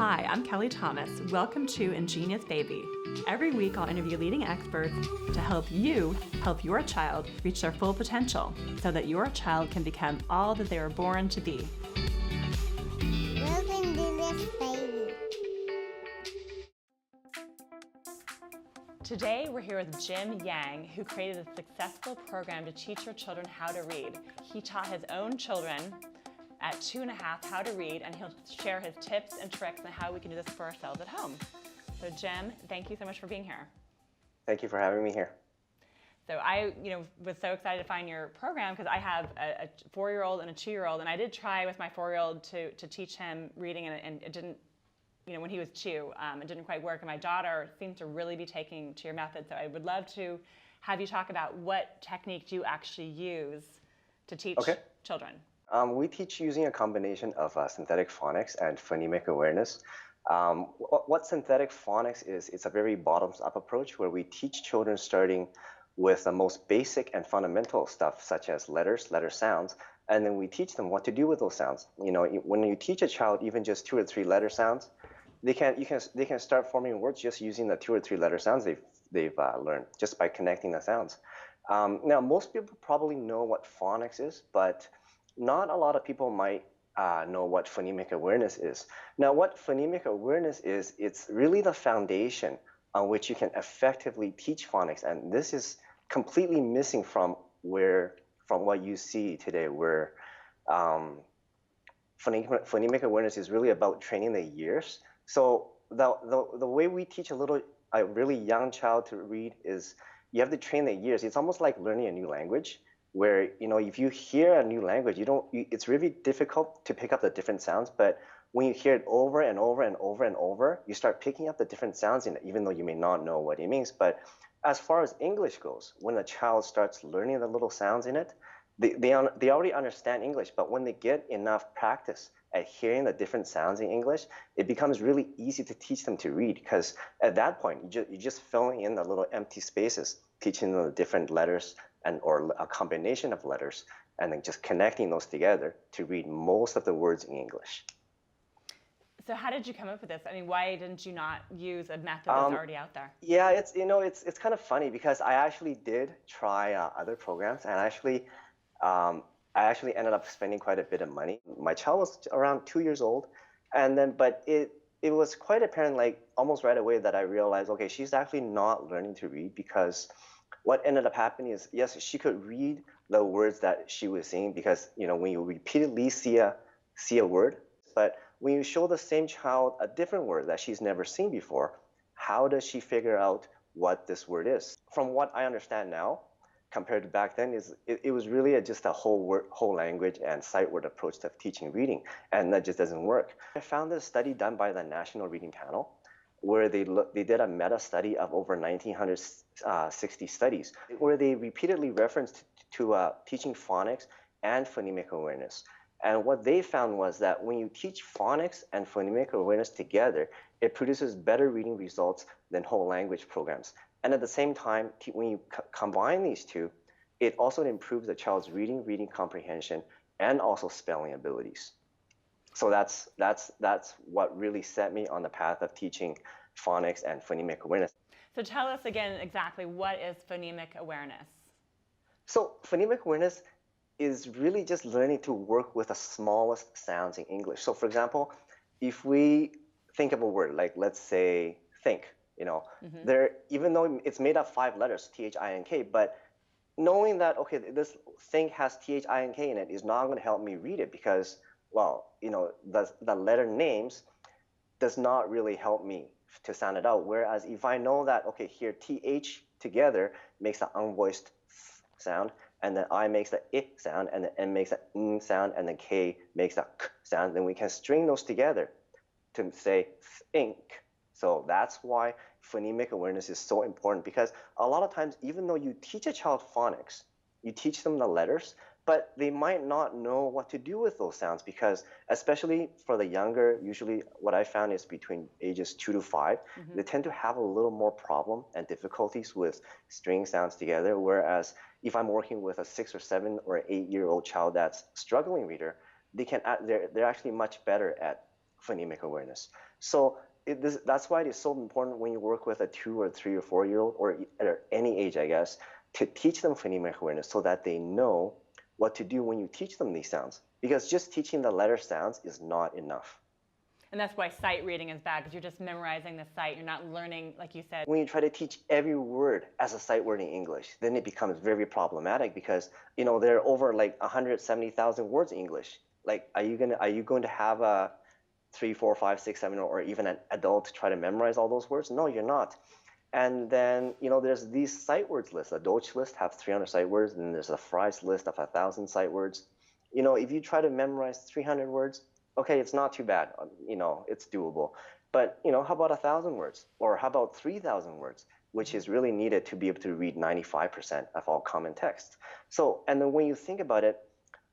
Hi, I'm Kelly Thomas. Welcome to Ingenious Baby. Every week I'll interview leading experts to help you help your child reach their full potential so that your child can become all that they were born to be. Welcome to this baby. Today we're here with Yang, who created a successful program to teach your children how to read. He taught his own children at 2.5 how to read, and he'll share his tips and tricks on how we can do this for ourselves at home. So Jim, thank you so much for being here. Thank you for having me here. So I was so excited to find your program because I have a 4-year-old and a 2-year-old, and I did try with my 4-year-old to teach him reading, and it didn't, when he was 2, it didn't quite work. And my daughter seems to really be taking to your method. So I would love to have you talk about what technique you actually use to teach children. We teach using a combination of synthetic phonics and phonemic awareness. What synthetic phonics is, it's a very bottoms-up approach where we teach children starting with the most basic and fundamental stuff such as letters, letter sounds, and then we teach them what to do with those sounds. When you teach a child even just 2 or 3 letter sounds, they can start forming words just using the 2 or 3 letter sounds they've learned just by connecting the sounds. Now, most people probably know what phonics is, but not a lot of people might know what phonemic awareness is. Now, what phonemic awareness is, it's really the foundation on which you can effectively teach phonics, and this is completely missing from what you see today, where phonemic awareness is really about training the ears. So the way we teach a really young child to read is you have to train the ears. It's almost like learning a new language, where if you hear a new language, it's really difficult to pick up the different sounds, but when you hear it over and over and over and over, you start picking up the different sounds in it, even though you may not know what it means. But as far as English goes, when a child starts learning the little sounds in it, they already understand English, but when they get enough practice at hearing the different sounds in English, it becomes really easy to teach them to read, because at that point, you're just filling in the little empty spaces, teaching them the different letters or a combination of letters, and then just connecting those together to read most of the words in English. So how did you come up with this? I mean, why didn't you not use a method that's already out there? Yeah, it's kind of funny because I actually did try other programs, and I actually ended up spending quite a bit of money. My child was around 2 years old, but it was quite apparent, like almost right away, that I realized, okay, she's actually not learning to read, because what ended up happening is, yes, she could read the words that she was seeing, because when you repeatedly see a word, but when you show the same child a different word that she's never seen before, how does she figure out what this word is? From what I understand now, compared to back then, it was really just a whole language and sight word approach to teaching reading, and that just doesn't work. I found this study done by the National Reading Panel, where they did a meta study of over 1,960 studies, where they repeatedly referenced to teaching phonics and phonemic awareness. And what they found was that when you teach phonics and phonemic awareness together, it produces better reading results than whole language programs. And at the same time, when you combine these two, it also improves the child's reading comprehension, and also spelling abilities. So that's what really set me on the path of teaching phonics and phonemic awareness. So tell us again exactly, what is phonemic awareness? So phonemic awareness is really just learning to work with the smallest sounds in English. So for example, if we think of a word, like let's say think, even though it's made of 5 letters, T-H-I-N-K, but knowing that, okay, this thing has T-H-I-N-K in it is not going to help me read it, because, well, the letter names does not really help me to sound it out. Whereas if I know that, okay, here T-H together makes an unvoiced sound, and then I makes the I sound, and the N makes the N sound, and the K makes the K sound, then we can string those together to say think. So that's why phonemic awareness is so important, because a lot of times, even though you teach a child phonics, you teach them the letters, but they might not know what to do with those sounds, because especially for the younger, usually what I found is between ages 2 to 5, they tend to have a little more problem and difficulties with string sounds together. Whereas if I'm working with a 6 or 7 or 8-year-old child that's struggling reader, they're actually much better at phonemic awareness. So that's why it is so important when you work with a 2 or 3 or 4-year-old, or at any age, I guess, to teach them phonemic awareness so that they know what to do when you teach them these sounds. Because just teaching the letter sounds is not enough. And that's why sight reading is bad, because you're just memorizing the sight. You're not learning, like you said. When you try to teach every word as a sight word in English, then it becomes very problematic because, you know, there are over like 170,000 words in English. Like, are you going to have a 3, 4, 5, 6, 7, or even an adult try to memorize all those words? No, you're not. And then, you know, there's these sight words lists. The Deutsch list have 300 sight words, and there's a Fries list of 1,000 sight words. You know, if you try to memorize 300 words, okay, it's not too bad. You know, it's doable. But, you know, how about 1,000 words? Or how about 3,000 words, which is really needed to be able to read 95% of all common text. So, and then when you think about it,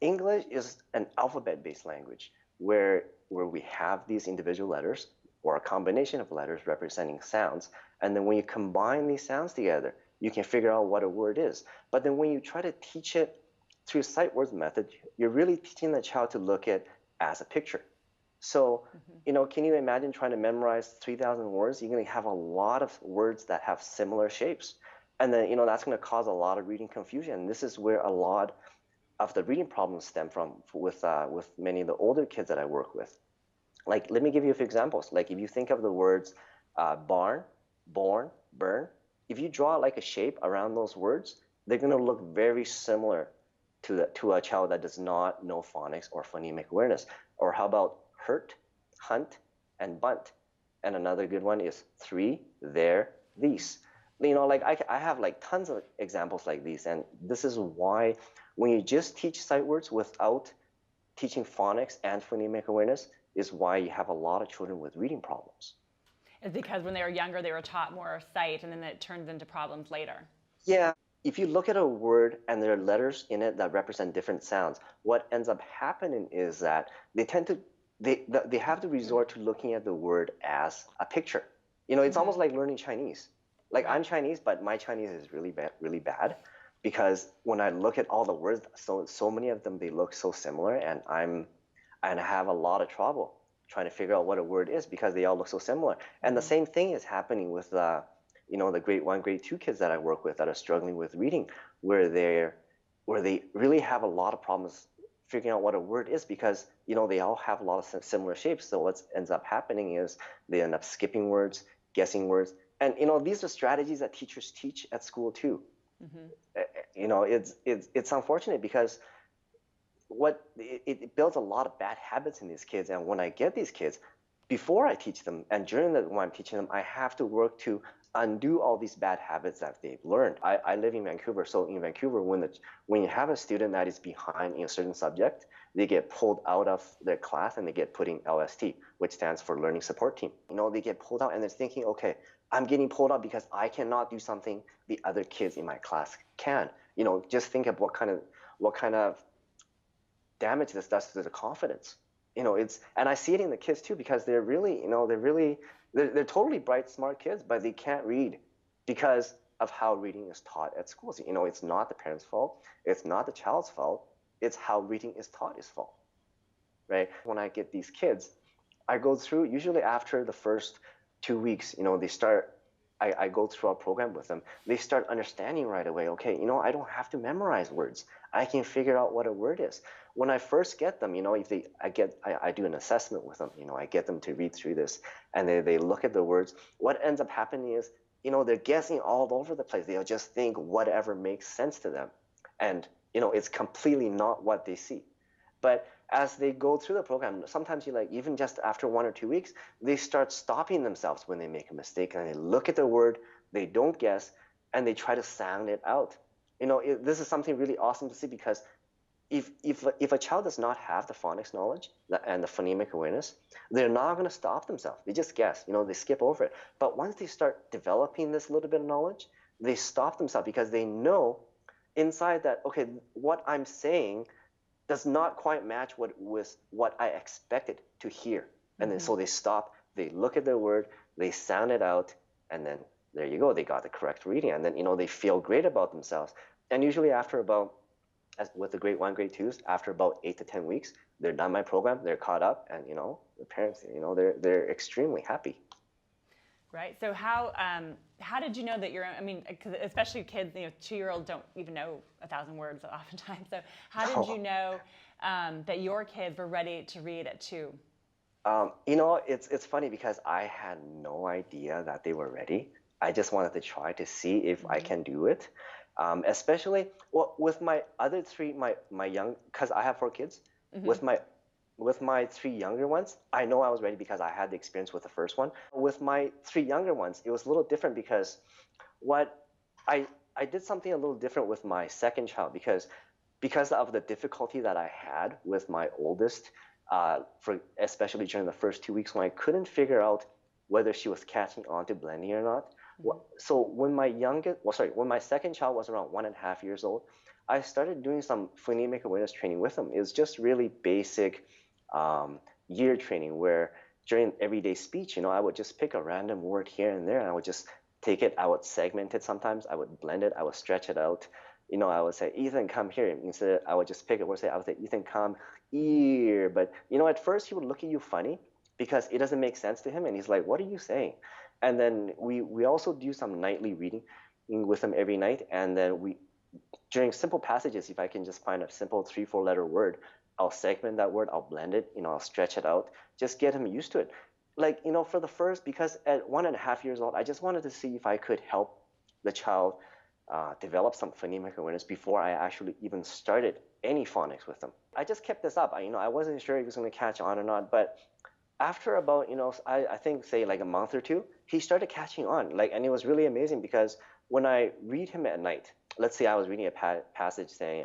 English is an alphabet-based language where we have these individual letters or a combination of letters representing sounds. And then when you combine these sounds together, you can figure out what a word is. But then when you try to teach it through sight words method, you're really teaching the child to look at as a picture. So, you know, can you imagine trying to memorize 3,000 words? You're going to have a lot of words that have similar shapes. And then, you know, that's going to cause a lot of reading confusion. And this is where a lot of the reading problems stem from with many of the older kids that I work with. Like, let me give you a few examples. Like, if you think of the words barn, born, burn, if you draw like a shape around those words, they're going to look very similar to a child that does not know phonics or phonemic awareness. Or how about hurt, hunt, and bunt? And another good one is three, there, these. You know, like I have like tons of examples like these, and this is why when you just teach sight words without teaching phonics and phonemic awareness is why you have a lot of children with reading problems. It's because when they were younger, they were taught more sight, and then it turns into problems later. Yeah. If you look at a word and there are letters in it that represent different sounds, what ends up happening is that they tend to they have to resort to looking at the word as a picture. You know, it's almost like learning Chinese. Like, I'm Chinese, but my Chinese is really bad, because when I look at all the words, so many of them, they look so similar, and I have a lot of trouble trying to figure out what a word is because they all look so similar. And the same thing is happening with you know, the grade 1, grade 2 kids that I work with that are struggling with reading, where they really have a lot of problems figuring out what a word is because, you know, they all have a lot of similar shapes. So what ends up happening is they end up skipping words, guessing words. And, you know, these are strategies that teachers teach at school too. You know, it's unfortunate because it builds a lot of bad habits in these kids. And when I get these kids, before I teach them and when I'm teaching them, I have to work to undo all these bad habits that they've learned. I live in Vancouver, so in Vancouver, when you have a student that is behind in a certain subject, they get pulled out of their class and they get put in LST, which stands for Learning Support Team. You know, they get pulled out and they're thinking, okay, I'm getting pulled out because I cannot do something the other kids in my class can. You know, just think of what kind of damage this does to the confidence. You know, and I see it in the kids too, because they're really, you know, they're totally bright, smart kids, but they can't read because of how reading is taught at schools. You know, it's not the parents' fault. It's not the child's fault. It's how reading is taught is fault, right? When I get these kids, I go through, usually after the first 2 weeks, you know, I go through our program with them. They start understanding right away, okay, you know, I don't have to memorize words. I can figure out what a word is. When I first get them, you know, I do an assessment with them, you know, I get them to read through this and they look at the words. What ends up happening is, you know, they're guessing all over the place. They'll just think whatever makes sense to them. And, you know, it's completely not what they see. But as they go through the program, sometimes even just after 1 or 2 weeks, they start stopping themselves when they make a mistake and they look at the word, they don't guess, and they try to sound it out. You know, this is something really awesome to see, because if a child does not have the phonics knowledge and the phonemic awareness, they're not going to stop themselves. They just guess, you know, they skip over it. But once they start developing this little bit of knowledge, they stop themselves because they know inside that, okay, what I'm saying does not quite match what I expected to hear. And then so they stop, they look at the word, they sound it out, and then there you go, they got the correct reading. And then, you know, they feel great about themselves. And usually after about, as with the grade 1, grade 2s, after about 8 to 10 weeks, they're done my program, they're caught up, and the parents, they're extremely happy. Right. So how did you know that I mean, 'cause especially kids, 2-year-olds don't even know 1,000 words oftentimes. So how did you know that your kids were ready to read at 2? It's funny because I had no idea that they were ready. I just wanted to try to see if I can do it. Especially with my other three, my young, because I have 4 kids. With my 3 younger ones, I know I was ready because I had the experience with the first one. With my 3 younger ones, it was a little different because what I I did something a little different with my second child because of the difficulty that I had with my oldest, for especially during the first 2 weeks when I couldn't figure out whether she was catching on to blending or not. So when my second child was around 1.5 years old, I started doing some phonemic awareness training with him. It was just really basic year training where during everyday speech, I would just pick a random word here and there, and I would just take it. I would segment it sometimes. I would blend it. I would stretch it out. I would say, Ethan, come here. Instead, I would just pick a word. I would say, Ethan, come here. But at first he would look at you funny because it doesn't make sense to him, and he's like, "What are you saying?" And then we also do some nightly reading with him every night, and then during simple passages, if I can just find a simple 3-4 letter word, I'll segment that word, I'll blend it, I'll stretch it out, just get him used to it. Like, for the first, because at 1.5 years old, I just wanted to see if I could help the child develop some phonemic awareness before I actually even started any phonics with them. I just kept this up. I wasn't sure if he was going to catch on or not, but after about, I think say like a month or 2, he started catching on. And it was really amazing because when I read him at night, let's say I was reading a passage saying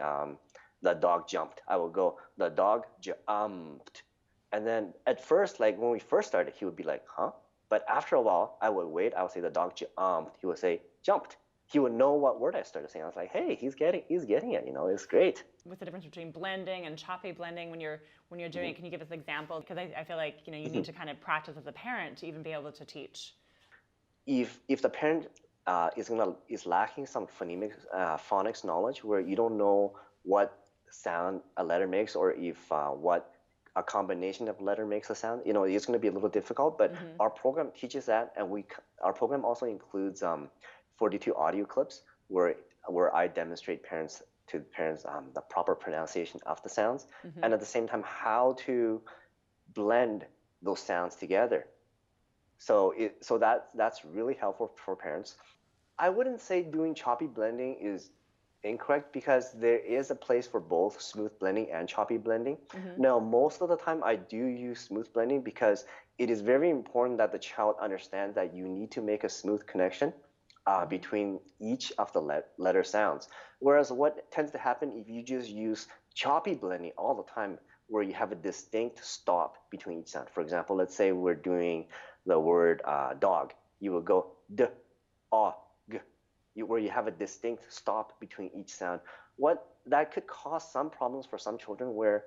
the dog jumped, I would go, the dog jumped. And then at first, like when we first started, he would be like, huh? But after a while, I would wait, I would say the dog jumped. He would say jumped. He would know what word I started saying. I was like, hey, he's getting it, it's great. What's the difference between blending and choppy blending when you're doing it? Can you give us an example? Because I feel like you need to kind of practice as a parent to even be able to teach. If the parent is lacking some phonics knowledge, where you don't know what sound a letter makes, or if what a combination of letter makes a sound, it's going to be a little difficult. But our program teaches that, and our program also includes 42 audio clips where I demonstrate to parents the proper pronunciation of the sounds, and at the same time how to blend those sounds together. So that's really helpful for parents. I wouldn't say doing choppy blending is incorrect because there is a place for both smooth blending and choppy blending. Now, most of the time I do use smooth blending because it is very important that the child understands that you need to make a smooth connection between each of the letter sounds. Whereas what tends to happen if you just use choppy blending all the time, where you have a distinct stop between each sound. For example, let's say we're doing the word dog. You will go d, a, g, where you have a distinct stop between each sound. That could cause some problems for some children where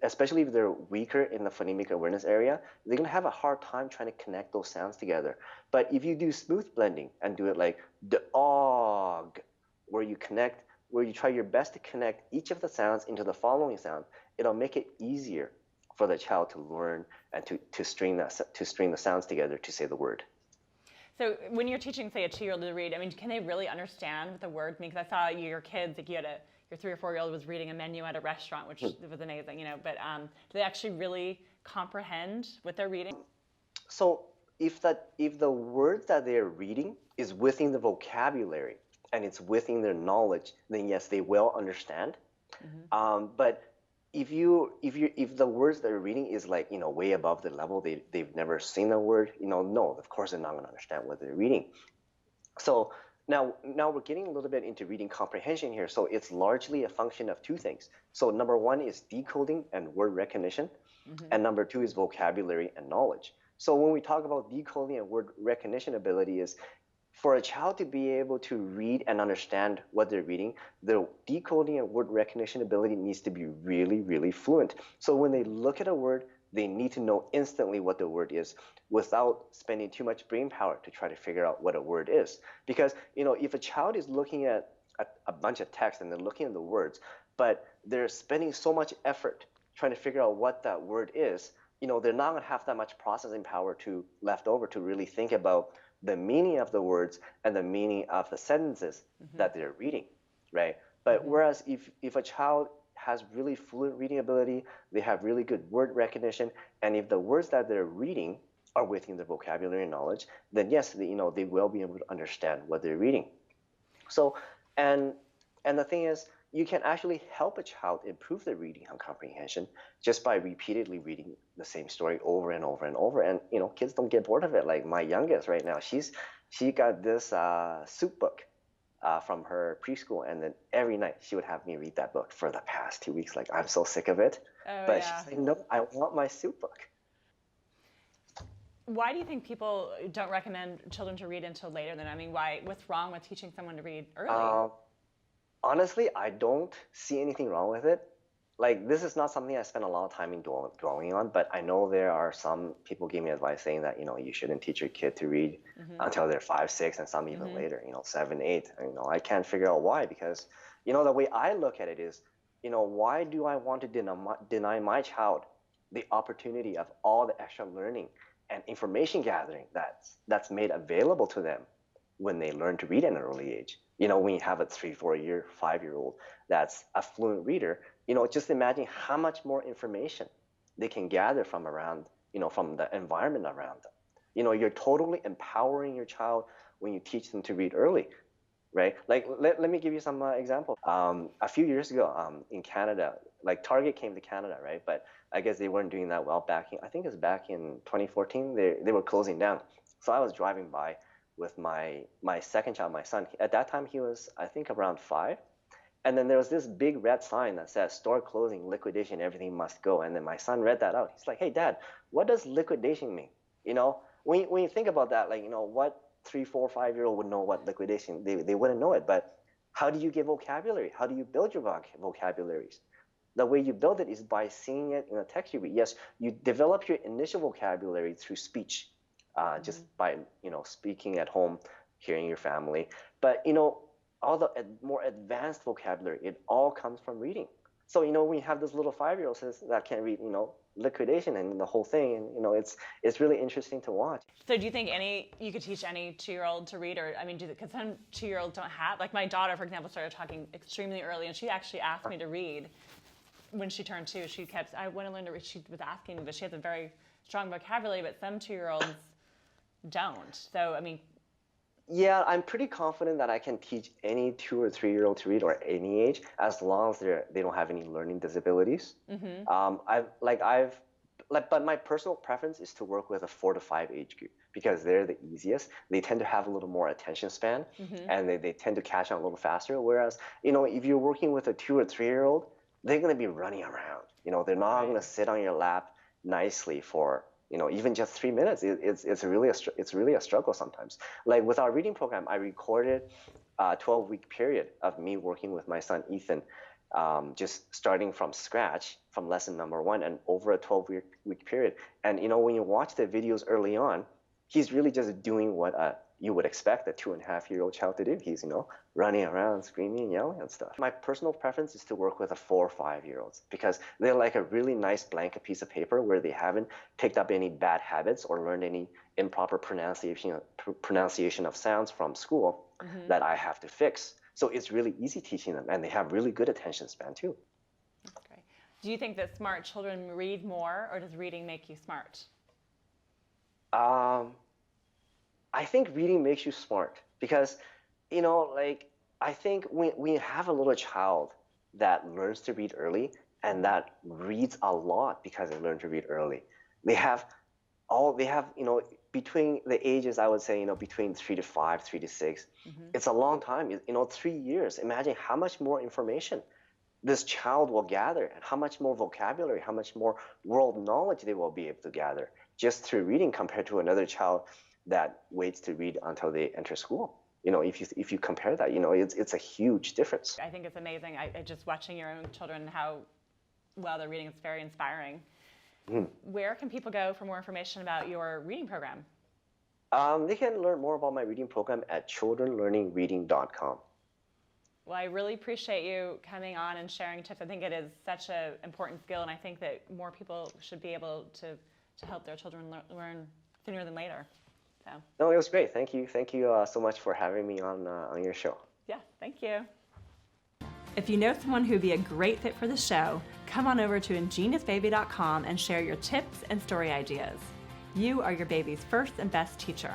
especially if they're weaker in the phonemic awareness area, they're going to have a hard time trying to connect those sounds together. But if you do smooth blending and do it like dog, where you try your best to connect each of the sounds into the following sound, it'll make it easier for the child to learn and to string the sounds together to say the word. So when you're teaching, say, a 2-year-old to read, I mean, can they really understand what the word means? Because I saw your kids, like your 3 or 4-year-old was reading a menu at a restaurant, which was amazing, But do they actually really comprehend what they're reading? So if the word that they're reading is within the vocabulary and it's within their knowledge, then yes, they will understand. But if the words they're reading is like way above the level, they've never seen the word, no, of course they're not going to understand what they're reading. So now we're getting a little bit into reading comprehension here. So it's largely a function of 2 things. So number 1 is decoding and word recognition, and number 2 is vocabulary and knowledge. So when we talk about decoding and word recognition ability, is for a child to be able to read and understand what they're reading, their decoding and word recognition ability needs to be really, really fluent. So when they look at a word, they need to know instantly what the word is without spending too much brain power to try to figure out what a word is. Because if a child is looking at a bunch of text and they're looking at the words, but they're spending so much effort trying to figure out what that word is, they're not going to have that much processing power left over to really think about the meaning of the words and the meaning of the sentences that they're reading, right? But whereas if a child has really fluent reading ability, they have really good word recognition, and if the words that they're reading are within their vocabulary and knowledge, then yes, they will be able to understand what they're reading. So, and the thing is, you can actually help a child improve their reading and comprehension just by repeatedly reading the same story over and over and over. And kids don't get bored of it. Like my youngest right now, she got this soup book from her preschool, and then every night she would have me read that book for the past 2 weeks. Like, I'm so sick of it. Oh, But yeah. she's like, no, I want my soup book. Why do you think people don't recommend children to read until later? Then, I mean, what's wrong with teaching someone to read early? Honestly, I don't see anything wrong with it. Like, this is not something I spend a lot of time in dwelling on, but I know there are some people giving me advice saying that, you shouldn't teach your kid to read until they're 5, 6, and some even later, 7, 8. And, I can't figure out why, because, the way I look at it is, why do I want to deny my child the opportunity of all the extra learning and information gathering that's made available to them when they learn to read at an early age? When you have a 3, 4-year, 5-year-old that's a fluent reader, just imagine how much more information they can gather from around, from the environment around them. You're totally empowering your child when you teach them to read early, right? Like, let me give you some examples. A few years ago, in Canada, like Target came to Canada, right? But I guess they weren't doing that well I think it was back in 2014, they were closing down. So I was driving by with my second child, my son. At that time, he was, I think, around 5. And then there was this big red sign that says store closing, liquidation, everything must go. And then my son read that out. He's like, hey, Dad, what does liquidation mean? When you think about that, like, what 3, 4, 5-year-old would know what liquidation? They wouldn't know it. But how do you get vocabulary? How do you build your vocabularies? The way you build it is by seeing it in a text you read. Yes, you develop your initial vocabulary through speech, just by speaking at home, hearing your family. But all the more advanced vocabulary, it all comes from reading. So when you have this little 5-year-old that can read liquidation and the whole thing, and it's really interesting to watch. So do you think you could teach any 2-year-old to read, or I mean, because some 2-year-olds don't have, like my daughter, for example, started talking extremely early, and she actually asked me to read when she turned 2. I want to learn to read. She was asking me, but she has a very strong vocabulary, but some 2-year-olds don't. So, I mean, yeah, I'm pretty confident that I can teach any 2 or 3-year-old to read, or any age, as long as they don't have any learning disabilities. But my personal preference is to work with a 4 to 5 age group, because they're the easiest. They tend to have a little more attention span, and they tend to catch on a little faster. Whereas, if you're working with a 2 or 3-year-old, they're going to be running around. They're not going to sit on your lap nicely for even just 3 minutes. It's really a struggle sometimes. Like with our reading program, I recorded a 12-week period of me working with my son Ethan, just starting from scratch from lesson number 1 and over a 12-week period. And when you watch the videos early on, he's really just doing what you would expect a 2.5-year-old child to do. He's running around, screaming, yelling, and stuff. My personal preference is to work with a 4 or 5-year-olds, because they're like a really nice blank piece of paper where they haven't picked up any bad habits or learned any improper pronunciation of sounds from school that I have to fix. So it's really easy teaching them, and they have really good attention span too. Okay. Do you think that smart children read more, or does reading make you smart? I think reading makes you smart, because, I think when you have a little child that learns to read early and that reads a lot because they learn to read early, they have, between the ages, I would say, between 3 to 5, 3 to 6, it's a long time, 3 years. Imagine how much more information this child will gather, and how much more vocabulary, how much more world knowledge they will be able to gather just through reading, compared to another child that waits to read until they enter school. If you compare that, it's a huge difference. I think it's amazing. I just watching your own children, how well they're reading, it's very inspiring. Where can people go for more information about your reading program? They can learn more about my reading program at childrenlearningreading.com. Well, I really appreciate you coming on and sharing tips. I think it is such an important skill, and I think that more people should be able to help their children learn sooner than later. So. No, it was great. Thank you. Thank you so much for having me on your show. Yeah, thank you. If you know someone who would be a great fit for the show, come on over to ingeniousbaby.com and share your tips and story ideas. You are your baby's first and best teacher.